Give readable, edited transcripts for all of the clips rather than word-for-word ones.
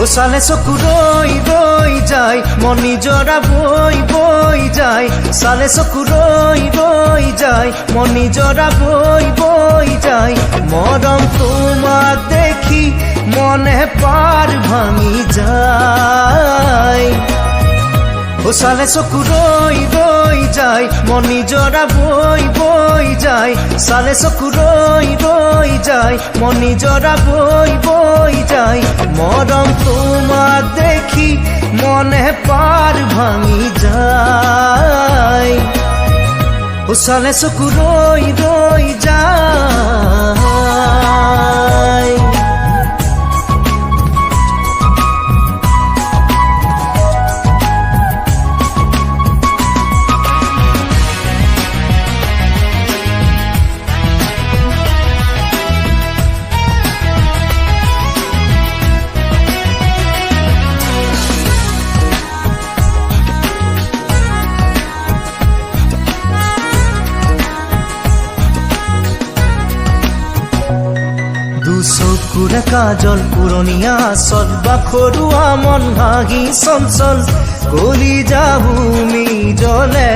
ও চালে চকু ৰৈ ৰৈ যায় মন নিজৰা বৈ বৈ যায় চালে চকু ৰৈ ৰৈ যায় মন নিজৰা বৈ বৈ যায় মৰম তোমাক দেখি মনে পাৰ ভাঙি যায় ও চালে চকু ৰৈ ৰৈ যায় মন নিজৰা বৈ বৈ যায় চালে চকু ৰৈ ৰৈ যায় মন নিজৰা বৈ বৈ যায় মৰম তোমাক দেখি মনে পাৰ ভাঙি যায় ও চালে চকু ৰৈ ৰৈ যায় চকুৰে কাজল পুৰণীয়া আচল বাখৰুৱা মন ভাগি চঞ্চল গলি যাবুমি জলে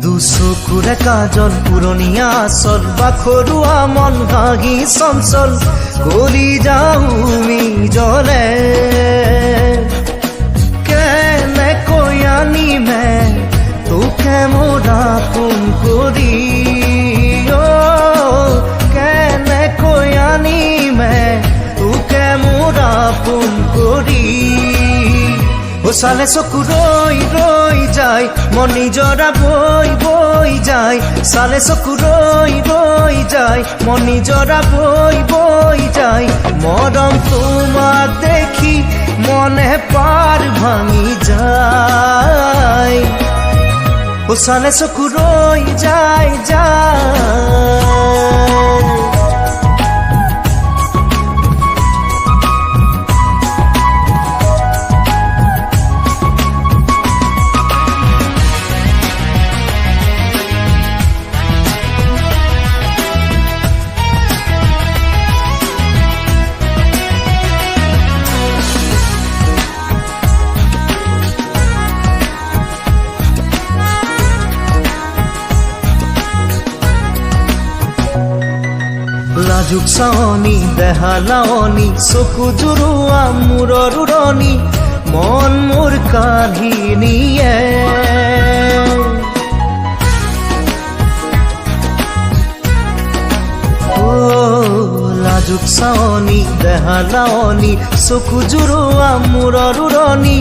দুচকুৰে কাজল পুৰণীয়া আচল বাখৰুৱা মন ভাগি চঞ্চল গলি যাবুমি জলে কেনেকৈ আনিমে তোকে মোরা কোন করি ও কেনেকৈ আনিমে তোকে মোরা কোন করি ও চালে চকু ৰৈ ৰৈ যায় মন নিজৰা বৈ বৈ যায় চালে চকু ৰৈ ৰৈ যায় মন নিজৰা বৈ বৈ যায় মৰম তোমাক দেখি মনে পাৰ ভাঙি যায় ও চালে চকু ৰৈ যায় যায় লাজুক চাৱনি দেহালাৱনি চকু জুৰুৱা মূৰৰ উৰণি মন মোৰ কাঢ়ি নিয়ে লাজুক চাৱনি দেহালাৱনি চকু জুৰুৱা মূৰৰ উৰণি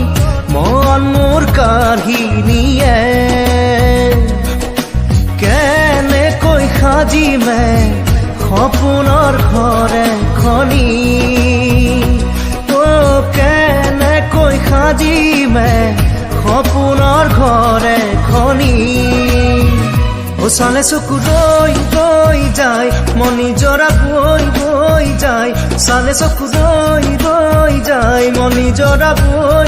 মন মোৰ কাঢ়ি নিয়ে কেনেকৈ সাজিমে সপোনৰ ঘৰে খনি ও কেনেকৈ সাজিমে সপোনৰ ঘৰে খনি ও চালে চকু ৰৈ ৰৈ যায় মন নিজৰা বৈ বৈ যায় চালে চকু ৰৈ ৰৈ যায় মন নিজৰা বৈ